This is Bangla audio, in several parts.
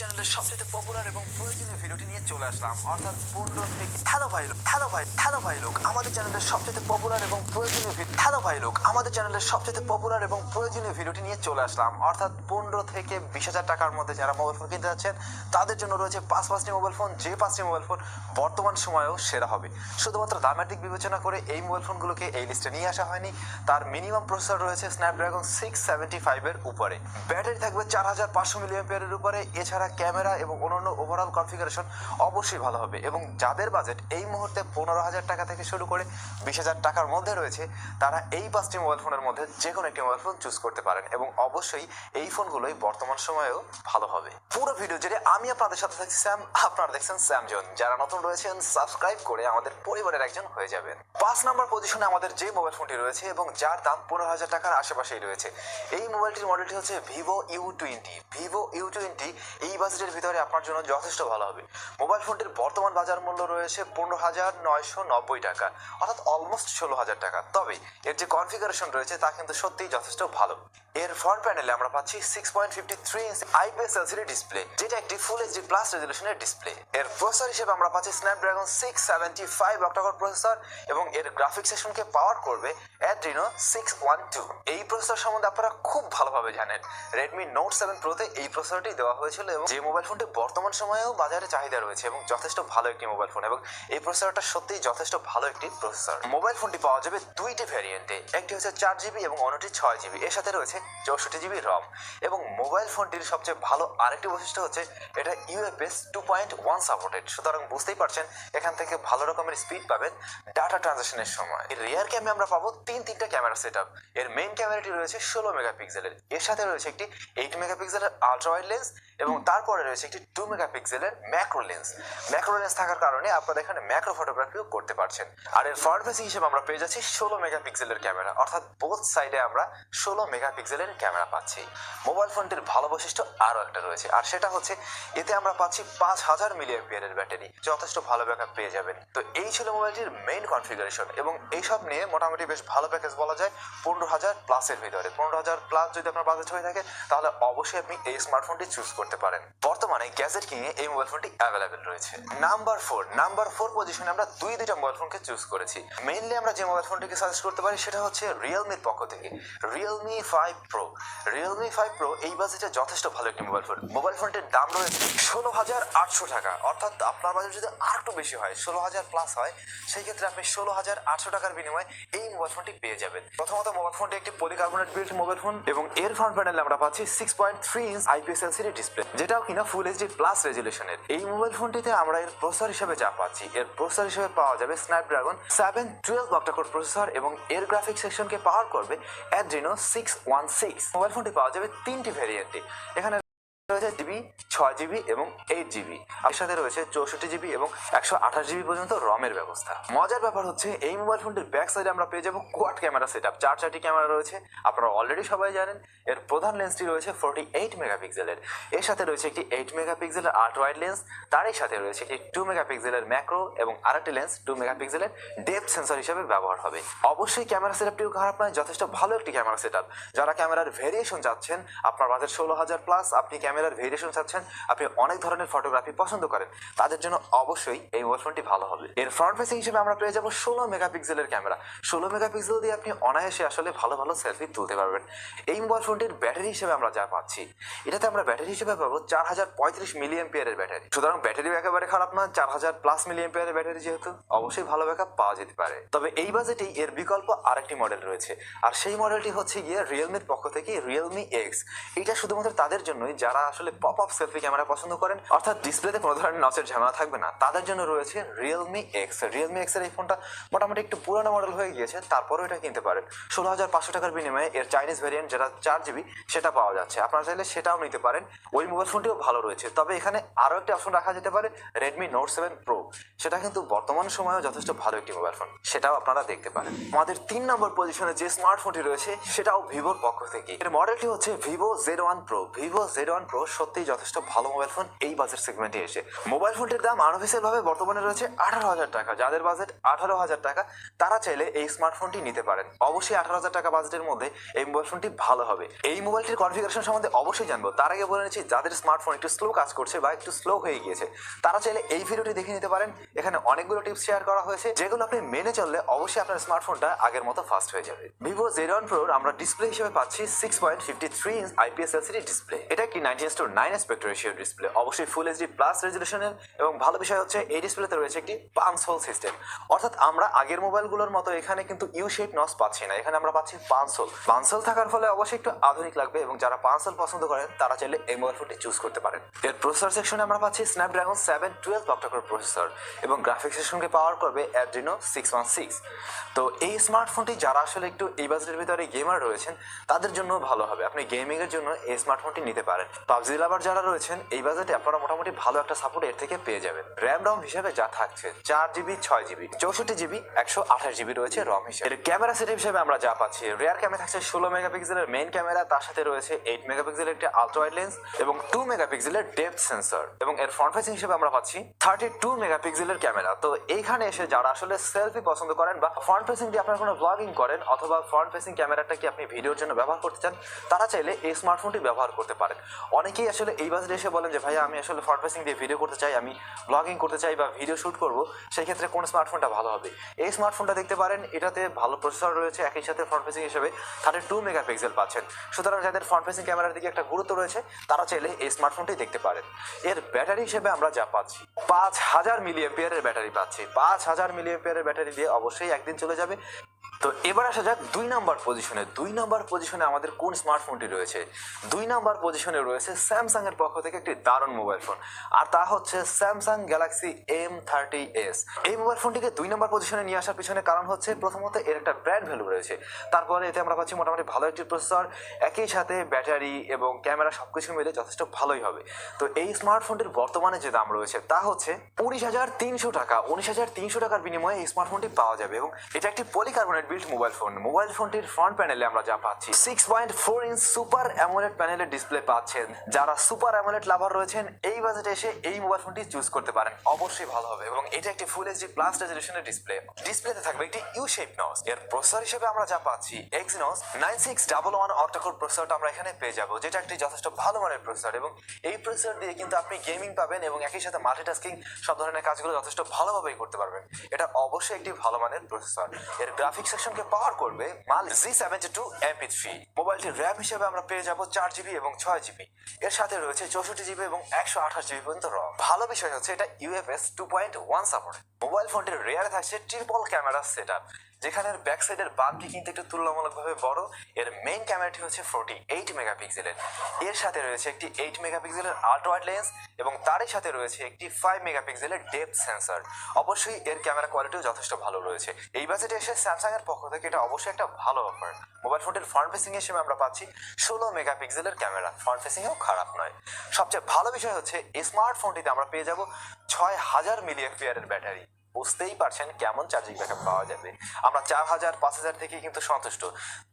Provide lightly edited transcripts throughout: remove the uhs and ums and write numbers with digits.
চ্যানেলের সবচেয়ে পপুলার এবং প্রয়োজনীয় ভিডিওটি নিয়ে চলে আসলাম, অর্থাৎ 15 থেকে আমাদের চ্যানেলের সবচেয়ে পপুলার এবং প্রয়োজনীয় ভিডিওটি নিয়ে চলে আসলাম, অর্থাৎ 15 থেকে 20,000 টাকার মধ্যে যারা মোবাইল ফোন কিনতে যাচ্ছেন তাদের জন্য রয়েছে পাঁচটি মোবাইল ফোন, যে 5টি মোবাইল ফোন বর্তমান সময়েও সেরা হবে। শুধুমাত্র দামের দিক বিবেচনা করে এই মোবাইল ফোনগুলোকে এই লিস্টে নিয়ে আসা হয়নি। তার মিনিমাম প্রসেসর রয়েছে স্ন্যাপড্রাগন 675 এর উপরে, ব্যাটারি থাকবে 4500 মিলিঅ্যাম্পিয়ারের উপরে। এছাড়া ক্যামেরা এবং অন্যান্য ওভারঅল কনফিগারেশন অবশ্যই ভালো হবে। এবং যাদের বাজেট এই মুহূর্তে 15,000 টাকা থেকে শুরু করে 20,000 টাকার মধ্যে রয়েছে, তারা এই 5টি মোবাইল ফোনের মধ্যে যে কোনো একটি মোবাইল ফোন চুজ করতে পারেন। এবং অবশ্যই এই ফোনগুলোই বর্তমান সময়েও ভালো হবে। পুরো ভিডিও জুড়ে আমি আপনাদের সাথে থাকছি স্যাম, আপনারা দেখছেন স্যাম জোন। যারা নতুন রয়েছেন সাবস্ক্রাইব করে আমাদের পরিবারের একজন হয়ে যাবেন। 5 নম্বর পজিশনে আমাদের যে মোবাইল ফোনটি রয়েছে এবং যার দাম 15,000 টাকার আশেপাশেই রয়েছে, এই মোবাইলটির মডেলটি হচ্ছে ভিভো U20। এই বাজেটের ভিতরে আপনার জন্য যথেষ্ট ভালো হবে। মোবাইল ফোনটির বর্তমান বাজার মূল্য রয়েছে 15,990 টাকা, অর্থাৎ অলমোস্ট 16,000 টাকা। তবে এর যে কনফিগারেশন রয়েছে তা কিন্তু সত্যিই যথেষ্ট ভালো। এর ফ্রন্ট প্যানেলে আমরা পাচ্ছি 6.53 ইঞ্চি IPS LCD ডিসপ্লে, যেটা একটি ফুল HD প্লাস রেজলিউশনের ডিসপ্লে। এর প্রসেসর হিসেবে আমরা পাচ্ছি স্ন্যাপড্রাগন 675 অক্টাকোর প্রসেসর এবং এর গ্রাফিক্স সেকশনকে পাওয়ার করবে Adreno 612। এই প্রসেসর সম্বন্ধে আপনারা খুব ভালোভাবে জানেন। Redmi Note 7 Pro-তে এই প্রসেসরটি দেওয়া হয়েছিল এবং যে মোবাইল ফোনটি বর্তমান সময়েও বাজারে চাহিদা রয়েছে এবং যথেষ্ট ভালো একটি মোবাইল ফোন, এবং এই প্রসেসরটা সত্যিই যথেষ্ট ভালো একটি প্রসেসর। মোবাইল ফোনটি পাওয়া যাবে দুইটি ভ্যারিয়েন্টে, একটি হচ্ছে 4GB এবং অন্যটি 6GB। এর সাথে রয়েছে 64GB ROM। এবং মোবাইল ফোনটির সবচেয়ে ভালো আরেকটি বৈশিষ্ট্য হচ্ছে এটা UFS 2.1 সাপোর্টেড। সুতরাং বুঝতেই পারছেন এখান থেকে ভালো রকমের স্পিড পাবেন ডাটা ট্রানজাকশনের সময়। এর রিয়ার ক্যামে আমরা পাবো তিনটা ক্যামেরা সেটআপ। এর মেইন ক্যামেরাটি রয়েছে 16 মেগাপিক্সেলের, এর সাথে রয়েছে একটি 8 মেগাপিক্সেলের আলট্রা ওয়াইড লেন্স এবং তারপরে রয়েছে একটি 2 মেগাপিক্সেলের ম্যাক্রো লেন্স। ম্যাক্রো লেন্স থাকার কারণে আপনারা এখানে ম্যাক্রো ফটোগ্রাফিও করতে পারছেন। আর এর ফ্রন্ট ফেসিং হিসেবে আমরা পেয়ে যাচ্ছি 16 মেগাপিক্সেলের ক্যামেরা, অর্থাৎ বোথ সাইডে আমরা 16 মেগাপিক্সেলের ক্যামেরা পাচ্ছি। মোবাইল ফোনটির ভালো বৈশিষ্ট্য আরও একটা রয়েছে, আর সেটা হচ্ছে এতে আমরা পাচ্ছি 5000 মিলিঅ্যাম্পিয়ারের ব্যাটারি, যথেষ্ট ভালো ব্যাকআপ পেয়ে যাবেন। তো এই ছিল মোবাইলটির মেইন কনফিগারেশন এবং এইসব নিয়ে মোটামুটি বেশ ভালো প্যাকেজ বলা যায় 15,000 প্লাসের ভিতরে। 15,000 প্লাস যদি আপনার বাজেট হয়ে থাকে তাহলে অবশ্যই আপনি এই স্মার্টফোনটি চুজ করতে পারেন। বর্তমানে গ্যাজেট কিনে এই মোবাইল ফোনটি অ্যাভেলেবেল রয়েছে। নাম্বার 4 পজিশনে আমরা দুইটা মোবাইল ফোনকে চুজ করেছি। মেইনলি আমরা যে মোবাইল ফোনটিকে সাজেস্ট করতে পারি সেটা হচ্ছে রিয়েলমির পক্ষ থেকে Realme 5 Pro। Realme 5 Pro এই বাজেটে যথেষ্ট ভালো একটি মোবাইল ফোন। মোবাইল ফোনটির দাম রয়েছে 16,800 টাকা, অর্থাৎ আপনার বাজেট যদি আর একটু বেশি হয়, 16,000 প্লাস হয়, সেই ক্ষেত্রে আপনি 16,800 টাকার বিনিময়ে এই মোবাইল ফোনটি পেয়ে যাবেন। প্রথমত মোবাইল ফোনটি একটি পলিকার্বনেট বিল্ড মোবাইল ফোন এবং এর ফ্রন্ট প্যানেলে আমরা পাচ্ছি 6.3 ইঞ্চ IPS LCD ডিসপ্লে, যেটাও কিনা ফুল HD প্লাস রেজলিউশনের। এই মোবাইল ফোনটিতে আমরা এর প্রসেসর হিসেবে যা পাচ্ছি, এর প্রসেসর হিসেবে পাওয়া যাবে স্ন্যাপড্রাগন 712 অক্টাকোর প্রসেসর এবং এর গ্রাফিক্স সেকশনকে পাওয়ার করবে Adreno 616। মোবাইল ফোনটি পাওয়া যাবে তিনটি ভ্যারিয়েন্টে, এখানে রয়েছে জিবি, 6GB এবং 8GB। এর সাথে রয়েছে 64GB এবং 128GB পর্যন্ত রমের ব্যবস্থা। মজার ব্যাপার হচ্ছে এই মোবাইল ফোনটির ব্যাক সাইডে আমরা পেয়ে যাবো কোয়াড ক্যামেরা সেটআপ। 4টি ক্যামেরা রয়েছে, আপনারা অলরেডি সবাই জানেন। এর প্রধান লেন্সটি রয়েছে 48 মেগাপিক্সেলের, এর সাথে রয়েছে একটি 8 মেগাপিক্সেলের আল্ট্রা ওয়াইড লেন্স, তারই সাথে রয়েছে একটি 2 মেগাপিক্সেলের ম্যাক্রো এবং আরেকটি লেন্স 2 মেগাপিক্সেলের ডেপথ সেন্সর হিসেবে ব্যবহার হবে। অবশ্যই ক্যামেরা সেটআপটিও খারাপ নয়, যথেষ্ট ভালো একটি ক্যামেরা সেটআপ। যারা ক্যামেরার ভেরিয়েশন চাচ্ছেন, আপনার বাজেট 16,000 প্লাস, আপনি ক্যামেরার ভেরিয়েশন চাচ্ছেন, আপনি অনেক ধরনের ফটোগ্রাফি পছন্দ করেন, তাদের জন্য অবশ্যই এই মোবাইল ফোনটি ভালো হবে। এর ফ্রন্ট ফেসিং হিসেবে আমরা পেয়ে যাবো 16 মেগাপিক্সেলের ক্যামেরা। 16 মেগাপিক্সেল দিয়ে আপনি অনায়াসে আসলে ভালো সেলফি তুলতে পারবেন। এই মোবাইল ফোনটির ব্যাটারি হিসেবে আমরা যা পাচ্ছি, এটাতে আমরা ব্যাটারি হিসেবে পাবো 4035 মিলিঅ্যাম্পিয়ারের ব্যাটারি। সুতরাং ব্যাটারিও একেবারে খারাপ না, 4000 প্লাস মিলিঅ্যাম্পিয়ারের ব্যাটারি যেহেতু অবশ্যই ভালো ব্যাকআপ পাওয়া যেতে পারে। তবে এই বাজেটেই এর বিকল্প আরেকটি মডেল রয়েছে, আর সেই মডেলটি হচ্ছে গিয়ে রিয়েলমির পক্ষ থেকে Realme X। এটা শুধুমাত্র তাদের জন্যই যারা আসলে পপ আপ সেলফি ক্যামেরা পছন্দ করেন, অর্থাৎ ডিসপ্লেতে কোনো ধরনের নচের ঝামেলা থাকবে না, তাদের জন্য রয়েছে Realme X। Realme X এর এই ফোনটা মোটামুটি একটু পুরোনো মডেল হয়ে গিয়েছে, তারপরেও এটা কিনতে পারেন। 16,500 টাকার বিনিময়ে এর চাইনিজ ভ্যারিয়েন্ট যেটা 4GB সেটা পাওয়া যাচ্ছে, আপনারা চাইলে সেটাও নিতে পারেন। ওই মোবাইল ফোনটিও ভালো রয়েছে। তবে এখানে আরও একটি অপশন রাখা যেতে পারে Redmi Note 7 Pro, সেটা কিন্তু বর্তমান সময়েও যথেষ্ট ভালো একটি মোবাইল ফোন, সেটাও আপনারা দেখতে পারেন। আমাদের 3 নম্বর পজিশনে যে স্মার্টফোনটি রয়েছে সেটাও ভিভোর পক্ষ থেকে। এর মডেলটি হচ্ছে Vivo Z1 Pro। Vivo Z1 Pro সত্যিই যথেষ্ট ভালো মোবাইল ফোন এই বাজেট সেগমেন্টে এসে। মোবাইল ফোনটির দাম আনঅফিসিয়াল ভাবে বর্তমানে রয়েছে 18,000 টাকা। যাদের বাজেট 18,000 টাকা তারা চাইলে এই স্মার্টফোনটি নিতে নিতে পারেন। অবশ্যই 18,000 টাকা বাজেটের মধ্যে এই মোবাইল ফোনটি ভালো হবে। এই মোবাইলটির কনফিগারেশন সম্বন্ধে অবশ্যই জানবো, তার আগে বলে নিচ্ছি যাদের স্মার্টফোন একটু স্লো কাজ করছে বা একটু স্লো হয়ে গিয়েছে তারা চাইলে এই ভিডিওটি দেখে নিতে পারেন। এখানে অনেকগুলো টিপস শেয়ার করা হয়েছে যেগুলো আপনি মেনে চললে অবশ্যই আপনার স্মার্টফোনটা আগের মতো ফাস্ট হয়ে যাবে। ভিভো Z1 Pro আমরা ডিসপ্লে হিসেবে পাচ্ছি 6.53 ইঞ্চ IPS LCD ডিসপ্লে। এটা কি 19:9 অ্যাসপেক্ট রেশিও ডিসপ্লে, অবশ্যই ফুল HD প্লাস রেজলিউশনের, এবং ভালো বিষয় হচ্ছে এই ডিসপ্লেতে রয়েছে একটি পাঞ্চ হোল সিস্টেম। অর্থাৎ আমরা আগের মোবাইলগুলোর মতো এখানে কিন্তু ইউ শেপ নচ পাচ্ছি না, এখানে আমরা পাচ্ছি পাঞ্চ হোল। পাঞ্চ হোল থাকার ফলে অবশ্যই একটু আধুনিক লাগবে এবং যারা পাঞ্চ হোল পছন্দ করেন তারা চাইলে এই মোবাইল ফোনটি চুজ করতে পারেন। এর প্রসেসর সেকশনে আমরা পাচ্ছি স্ন্যাপড্রাগন 712 অক্টাকোর প্রসেসর এবং গ্রাফিক্স সেকশনকে পাওয়ার করবে Adreno 616। তো এই স্মার্টফোনটি যারা আসলে একটু এই বাজেটের ভিতরে গেমার রয়েছেন তাদের জন্য ভালো হবে, আপনি গেমিং এর জন্য এই স্মার্টফোনটি নিতে পারেন। পাবজি লাভার যারা রয়েছেন এই বাজেটে আপনারা মোটামুটি ভালো একটা সাপোর্ট এর থেকে পেয়ে যাবেন। র্যাম রম হিসেবে যা থাকছে 4GB 6GB 64GB 128GB রয়েছে রম হিসেবে। এর ক্যামেরা সেট হিসেবে আমরা যা পাচ্ছি, রিয়ার ক্যামেরা থাকছে 16 মেগাপিক্সেলের মেইন ক্যামেরা, তার সাথে রয়েছে 8 মেগাপিক্সেলের একটি আলট্রা ওয়াইড লেন্স এবং 2 মেগাপিক্সেলের ডেপথ সেন্সর, এবং এর ফ্রন্ট ফেসিং হিসেবে আমরা পাচ্ছি 32 মেগাপিক্সেলের ক্যামেরা। তো এইখানে এসে যারা আসলে সেলফি পছন্দ করেন বা ফ্রন্ট ফেসিং দিয়ে আপনারা কোনো ব্লগিং করেন অথবা ফ্রন্ট ফেসিং ক্যামেরাটা কি আপনি ভিডিওর জন্য ব্যবহার করতে চান তারা চাইলে এই স্মার্টফোনটি ব্যবহার করতে পারেন। অনেকেই আসলে এই বাজেটে এসে বলেন যে ভাইয়া আমি আসলে ফ্রন্ট ফেসিং দিয়ে ভিডিও করতে চাই, আমি ব্লগিং করতে চাই বা ভিডিও শুট করব, সেই ক্ষেত্রে কোন স্মার্টফোনটা ভালো হবে? এই স্মার্টফোনটা দেখতে পারেন, এটাতে ভালো প্রসেসর রয়েছে, একই সাথে ফ্রন্ট ফেসিং হিসেবে 32 মেগাপিক্সেল পাচ্ছেন। সুতরাং যাদের ফ্রন্ট ফেসিং ক্যামেরার দিকে একটা গুরুত্ব রয়েছে তারা চাইলে এই স্মার্টফোনটি দেখতে পারেন। এর ব্যাটারি হিসেবে আমরা যা পাচ্ছি 5000 মিলিঅ্যাম্পিয়ারের ব্যাটারি পাচ্ছি। 5000 মিলিঅ্যাম্পিয়ারের ব্যাটারি দিয়ে অবশ্যই একদিন চলে যাবে। তো এবার আসা যাক 2 নাম্বার পজিশনে। 2 নাম্বার পজিশনে আমাদের কোন স্মার্টফোনটি রয়েছে? 2 নাম্বার পজিশনে রয়েছে স্যামসাং এর পক্ষ থেকে একটি দারুণ মোবাইল ফোন, আর তা হচ্ছে স্যামসাং গ্যালাক্সি M30s। এই মোবাইল ফোনটিকে 2 নাম্বার পজিশনে নিয়ে আসার পিছনে কারণ হচ্ছে প্রথমত এর একটা ব্র্যান্ড ভ্যালু রয়েছে, তারপরে এতে আমরা পাচ্ছি মোটামুটি ভালো একটি প্রসেসর, একই সাথে ব্যাটারি এবং ক্যামেরা সবকিছু মিলে যথেষ্ট ভালোই হবে। তো এই স্মার্টফোনটির বর্তমানে যে দাম রয়েছে তা হচ্ছে 19,300 টাকা। 19,300 টাকার বিনিময়ে এই স্মার্টফোনটি পাওয়া যাবে এবং এটা একটি polycarbonate built mobile phone. Mobile ফোনটির ফ্রন্ট প্যানেলে আমরা যা পাচ্ছি 6.4 ইঞ্চ সুপার অ্যামোলেড প্যানেলের ডিসপ্লে পাচ্ছেন। যারা সুপার অ্যামোলেড লাভার রয়েছেন এই বাজেটে এসে এই মোবাইল ফোনটি চুজ করতে পারেন, অবশ্যই ভালো হবে। এবং এটা একটি ফুল এইচডি প্লাস রেজলিউশনের ডিসপ্লে, ডিসপ্লেতে থাকবে একটি ইউ শেপ নচ। এর প্রসেসর হিসেবে আমরা যা পাচ্ছি Exynos 9611 অক্টাকোর প্রসেসরটা আমরা এখানে পেয়ে যাবো, যেটা একটি যথেষ্ট ভালো মানের প্রসেসর, এবং এই প্রসেসর দিয়ে কিন্তু আপনি গেমিং পাবেন এবং একই সাথে মাল্টিটাস্কিং সব ধরনের কাজগুলো যথেষ্ট ভালোভাবেই করতে পারবেন। এটা অবশ্যই একটি ভালো মানের প্রসেসর। এর গ্রাফিক্স সেকশনকে পাওয়ার করবে Mali Z72 MP3। মোবাইলটির র্যাম হিসেবে আমরা পেয়ে যাব 4GB এবং 6GB। এর সাথে রয়েছে 64GB এবং 128GB পর্যন্ত রম। ভালো বিষয় হচ্ছে এটা UFS 2.1 সাপোর্ট। মোবাইল ফোনটির রিয়ারে থাকছে ট্রিপল ক্যামেরা সেটআপ, যেখানে ব্যাক সাইডের বামটি কিন্তু একটু তুলনামূলকভাবে বড়। এর মেইন ক্যামেরাটি হচ্ছে 48 মেগাপিক্সেলের, এর সাথে রয়েছে একটি 8 মেগাপিক্সেলের আল্ট্রা ওয়াইড লেন্স এবং তারই সাথে রয়েছে একটি 5 মেগাপিক্সেলের ডেপথ সেন্সর। অবশ্যই এর ক্যামেরা কোয়ালিটিও যথেষ্ট ভালো রয়েছে। এই বাজেটে এসে স্যামসাং এর পক্ষ থেকে এটা অবশ্যই একটা ভালো অফার। মোবাইল ফোনটির ফ্রন্ট ফেসিং হিসেবে আমরা পাচ্ছি 16 মেগাপিক্সেলের ক্যামেরা, ফ্রন্ট ফেসিংও খারাপ নয়। সবচেয়ে ভালো বিষয় হচ্ছে এই স্মার্টফোনটিতে আমরা পেয়ে যাব 6000 মিলিঅ্যাম্পিয়ারের ব্যাটারি। বুঝতেই পারছেন কেমন চার্জিং ব্যাকআপ পাওয়া যাবে। আমরা 4000 5000 থেকে কিন্তু সন্তুষ্ট,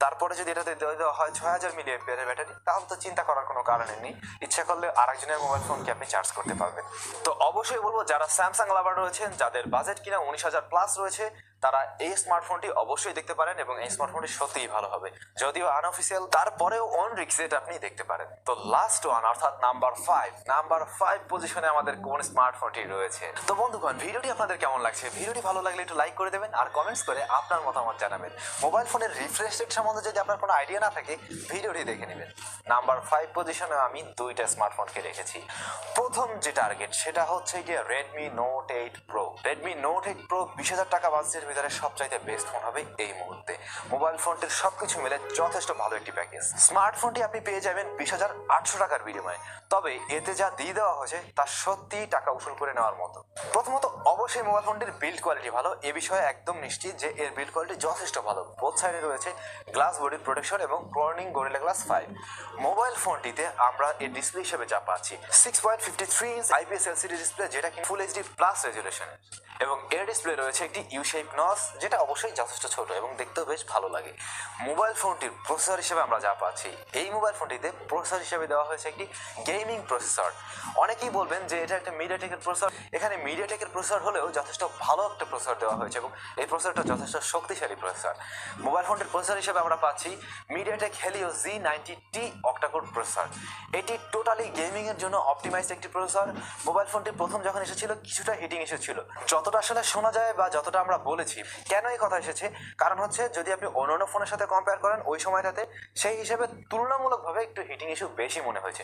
তারপরে যদি এটাতে দেওয়া হয় 6000 মিলিঅ্যাম্পিয়ারের ব্যাটারি তাহলে তো চিন্তা করার কোনো কারণ নেই, ইচ্ছা করলে আরেকজনের মোবাইল ফোনকে আপনি চার্জ করতে পারবেন। তো অবশ্যই বলবো যারা স্যামসাং লাভার রয়েছেন, যাদের বাজেট কিনা 19,000 প্লাস রয়েছে, তারা এই স্মার্টফোনটি অবশ্যই দেখতে পারেন এবং এই স্মার্টফোনটি সত্যিই ভালো হবে। যদিও আনঅফিসিয়াল, তারপরেও অন রিক্সেট আপনি দেখতে পারেন। তো লাস্ট ওয়ান অর্থাৎ নাম্বার 5 পজিশনে আমাদের কোন স্মার্টফোনটি রয়েছে। তো বন্ধুগণ, ভিডিওটি আপনাদের কেমন লাগছে? ভিডিওটি ভালো লাগলে একটু লাইক করে দেবেন আর কমেন্টস করে আপনার মতামত জানাবেন। মোবাইল ফোনের রিফ্রেশ রেট সম্বন্ধে যদি আপনার কোনো আইডিয়া না থাকে ভিডিওটি দেখে নেবেন। নাম্বার 5 পজিশনে আমি দুইটা স্মার্টফোনকে রেখেছি। প্রথম যে টার্গেট সেটা হচ্ছে গিয়ে Redmi Note 8 Pro। Redmi Note 8 Pro 20,000 টাকা বাজেটের ভিতরে সবচাইতে বেস্ট ফোন হবে এই মুহূর্তে। মোবাইল ফোনটির সবকিছু মিলে যথেষ্ট ভালো একটি প্যাকেজ। স্মার্টফোনটি আপনি পেয়ে যাবেন 20,800 টাকার বিনিময়ে, তবে এতে যা দিয়ে দেওয়া হয়েছে তা সত্যি টাকা উসুল করে নেওয়ার মতো। প্রথমত অবশ্যই মোবাইল ফোনটির বিল্ড কোয়ালিটি ভালো, এ বিষয়ে একদম নিশ্চিত যে এর বিল্ড কোয়ালিটি যথেষ্ট ভালো। বোথ সাইডে রয়েছে গ্লাস বডি প্রোটেকশন এবং কর্নিং গরিলা গ্লাস 5। মোবাইল ফোনটিতে আমরা এর ডিসপ্লে হিসেবে যা পাচ্ছি 6.53 ইঞ্চ IPS LCD ডিসপ্লে, যেটা কি ফুল এইচডি প্লাস রেজলিউশন, এবং এর ডিসপ্লে রয়েছে একটি ইউ শেপ নস, যেটা অবশ্যই যথেষ্ট ছোট এবং দেখতেও বেশ ভালো লাগে। মোবাইল ফোনটির প্রসেসর হিসেবে আমরা যা পাচ্ছি, এই মোবাইল ফোনটিতে প্রসেসর হিসেবে দেওয়া হয়েছে একটি গেমিং প্রসেসর। অনেকেই বলবেন যে এটা একটা মিডিয়াটেকের প্রসেসর। এখানে মিডিয়াটেকের প্রসেসর হলেও যথেষ্ট ভালো একটা প্রসেসর দেওয়া হয়েছে এবং এই প্রসেসরটা যথেষ্ট শক্তিশালী প্রসেসর। মোবাইল ফোনটির প্রসেসর হিসেবে আমরা পাচ্ছি MediaTek Helio Z90T octa-core processor. এটি টোটালি গেমিং এর জন্য অপটিমাইজড একটি প্রসেসর। মোবাইল ফোনটি প্রথম যখন এসেছিল কিছুটা হিটিং ইস্যু ছিল, যতটা আসলে শোনা যায় বা যতটা আমরা বলেছি। কেন এই কথা এসেছে? কারণ হচ্ছে যদি আপনি অন্যান্য ফোনের সাথে কম্পেয়ার করেন ওই সময়টাতে, সেই হিসেবে তুলনামূলকভাবে একটু হিটিং ইস্যু বেশি মনে হয়েছে।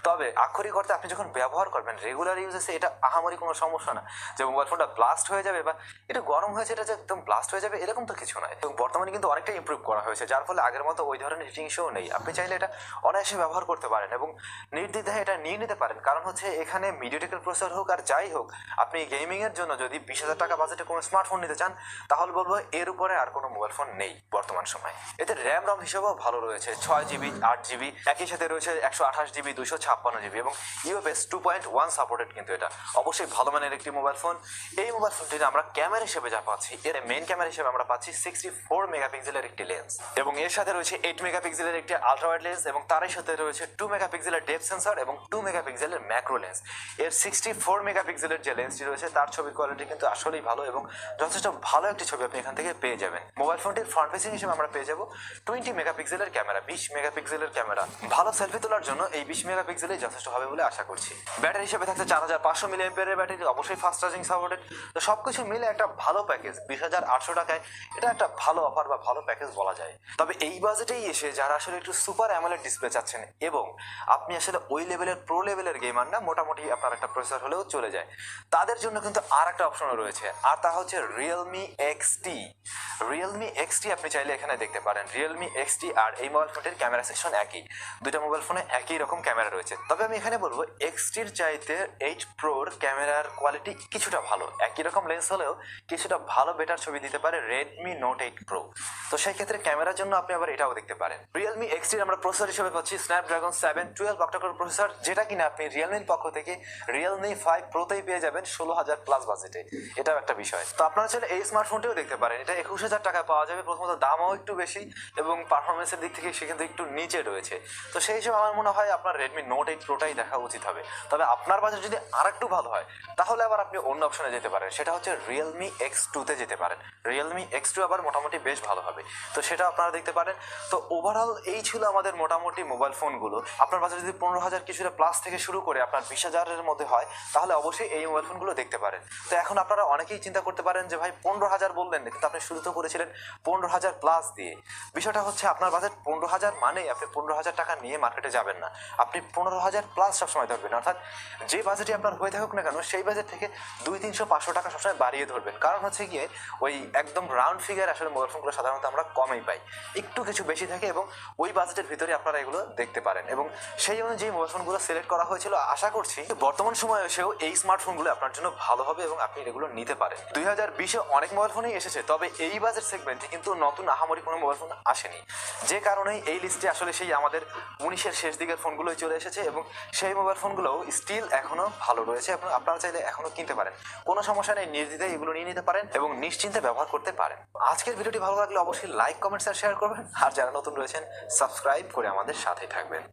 তবে আক্ষরিক অর্থে আপনি যখন ব্যবহার করবেন রেগুলার ইউজেসে, এটা আহামরি কোনো সমস্যা না যে মোবাইল ফোনটা ব্লাস্ট হয়ে যাবে বা এটা গরম হয়েছে এটা যে একদম ব্লাস্ট হয়ে যাবে, এরকম তো কিছু নয়। এবং বর্তমানে কিন্তু অনেকটা ইমপ্রুভ করা হয়েছে, যার ফলে আগের মতো ওই ধরনের হিটিং ইস্যুও নেই। আপনি চাইলে এটা অনায়াসে ব্যবহার করতে পারেন এবং নির্দ্বিধায় এটা নিয়ে নিতে পারেন। কারণ হচ্ছে এখানে মিডিয়াটেকের প্রসেসর হোক আর যাই হোক, আপনি গেমিং এর জন্য যদি 20,000 টাকা বাজেটে কোনো স্মার্টফোন নিতে চান, তাহলে বলবো এর উপরে আর কোনো মোবাইল ফোন নেই বর্তমান সময়। এতে র্যাম রম হিসেবেও ভালো রয়েছে, 6GB 8GB, একই সাথে রয়েছে 128GB 256GB এবং ইউএফএস 2.1 সাপোর্টেড। কিন্তু এটা অবশ্যই ভালো মানের একটি মোবাইল ফোন। এই মোবাইল ফোনটিতে আমরা ক্যামেরা হিসেবে যা পাচ্ছি, এর মেইন ক্যামেরা হিসেবে আমরা পাচ্ছি 64 মেগাপিক্সেলের একটি লেন্স এবং এর সাথে রয়েছে 8 মেগাপিক্সেলের একটি আলট্রা ওয়াইড লেন্স এবং তারই সাথে রয়েছে 2 মেগাপিক্সেলের ডেপথ সেন্সর এবং 2 মেগাপিক্সেলের ম্যাক্রো লেন্স। এর 64 মেগাপিক্সেলের যে লেন্সটি রয়েছে তার ছবির কোয়ালিটি কিন্তু আসলেই ভালো এবং যথেষ্ট ভালো একটি ছবি আপনি এখান থেকে পেয়ে যাবেন। মোবাইল ফোনটির ফ্রন্ট ফেসিং হিসেবে আমরা পেয়ে যাব 20 মেগাপিক্সেলের ক্যামেরা, 20 মেগাপিক্সেলের ক্যামেরা। ভালো সেলফি তোলার জন্য এই 20 মেগাপিক্সেলই যথেষ্ট হবে বলে আশা করছি। ব্যাটারি হিসেবে থাকছে 4500 মিলিঅ্যাম্পিয়ারের ব্যাটারি, অবশ্যই ফাস্ট চার্জিং সাপোর্টেড। তো সবকিছু মিলে একটা ভালো প্যাকেজ। 20,800 টাকায় এটা একটা ভালো অফার বা ভালো প্যাকেজ বলা যায়। তবে এই বাজেটেই এসে যারা আসলে একটু সুপার অ্যামোলেড ডিসপ্লে চাচ্ছেন এবং আপনি আসলে ওই লেভেলের প্রো লেভেলের গেমার না, মোটামুটি আপনার একটা প্রসেসর হলেও চলে যায়, তাদের জন্য কিন্তু আর একটা অপশনও রয়েছে, আর তা হচ্ছে রিয়েলমি এক্সটি। রিয়েলমি এক্সটি আপনি চাইলে এখানে দেখতে পারেন। রিয়েলমি এক্সটি আর এই মোবাইল ফোনটির ক্যামেরা সেকশন একই, দুইটা মোবাইল ফোনে একই রকম ক্যামেরা রয়েছে। তবে আমি এখানে বলবো এক্সটির চাইতে 8 প্রোর ক্যামেরার কোয়ালিটি কিছুটা ভালো। একই রকম লেন্স হলেও কিছুটা ভালো বেটার ছবি দিতে পারে রেডমি নোট 8 প্রো। তো সেই ক্ষেত্রে ক্যামেরার জন্য আপনি আবার এটাও দেখতে পারেন। রিয়েলমি এক্সটির আমরা প্রসেসর হিসেবে পাচ্ছি স্ন্যাপড্রাগন 712 অক্টাকোর প্রসেসর, যেটা কিনা আপনি রিয়েলমির পক্ষ থেকে রিয়েলমি 5 প্রোতেই পেয়ে যাবেন 16,000 প্লাস বাজেটে। এটাও একটা বিষয়। তো আপনারা চাইলে এই স্মার্টফোনটিও দেখতে পারেন। এটা 21,000 টাকায় পাওয়া যাবে। প্রথমত দামও একটু বেশি এবং পারফরমেন্সের দিক থেকে সে কিন্তু একটু নিচে রয়েছে। তো সেই হিসেবে আমার মনে হয় আপনার রেডমি নোট 8 প্রোটাই দেখা উচিত হবে। তবে আপনার বাজেট যদি আর একটু ভালো হয় তাহলে আবার আপনি অন্য অপশনে যেতে পারেন, সেটা হচ্ছে রিয়েলমি X2 তে যেতে পারেন। রিয়েলমি X2 আবার মোটামুটি বেশ ভালো হবে, তো সেটা আপনারা দেখতে পারেন। তো ওভারঅল এই ছিল আমাদের মোটামুটি মোবাইল ফোনগুলো। আপনার বাজেট যদি 15,000 কিছুটা প্লাস থেকে শুরু করে আপনার 20,000-এর মধ্যে হয় তাহলে অবশ্যই এই মোবাইল ফোনগুলো দেখতে পারেন। তো এখন আপনারা অনেকেই চিন্তা করতে পারেন যে ভাই 15,000 বললেন, কিন্তু আপনি শুরু তো করেছিলেন 15,000 প্লাস দিয়ে। বিষয়টা হচ্ছে আপনার বাজেট 15,000 মানেই আপনি 15,000 টাকা নিয়ে মার্কেটে যাবেন না, আপনি 15,000 প্লাস সবসময় ধরবেন। অর্থাৎ যে বাজেটে আপনার হয়ে থাকুক না কেন সেই বাজেট থেকে 200-300-500 টাকা সবসময় বাড়িয়ে ধরবেন। কারণ হচ্ছে গিয়ে ওই একদম রাউন্ড ফিগার আসলে মোবাইল ফোনগুলো সাধারণত আমরা কমই পাই, একটু কিছু বেশি থাকে এবং ওই বাজেটের ভিতরে আপনারা এগুলো দেখতে পারেন এবং সেই অনুযায়ী মোবাইল ফোনগুলো সিলেক্ট করা হয়েছিল। আশা করছি বর্তমান সময়ে এসেও এই স্মার্টফোনগুলো আপনার জন্য ভালো হবে এবং আপনি এগুলো নিতে পারেন। 2020-এ অনেক মোবাইল ফোনই এসেছে, তবে এই বাজেট সেগমেন্টে কিন্তু নতুন আহামরি কোনো মোবাইল ফোন আসেনি, যে কারণেই এই লিস্টে আসলে সেই আমাদের 19-এর শেষ দিকের ফোনগুলোই চলে এসেছে এবং সেই মোবাইল ফোনগুলোও স্টিল এখনো ভালো রয়েছে এবং আপনারা চাইলে এখনো কিনতে পারেন। কোনো সমস্যা নেই, নির্দ্বিধায় এগুলো নিয়ে নিতে পারেন এবং নিশ্চিন্তে ব্যবহার করতে পারেন। আজকের ভিডিওটি ভালো লাগলে অবশ্যই লাইক, কমেন্টস আর শেয়ার করবেন, আর যারা নতুন রয়েছেন সাবস্ক্রাইব করে আমাদের সাথেই থাকবেন।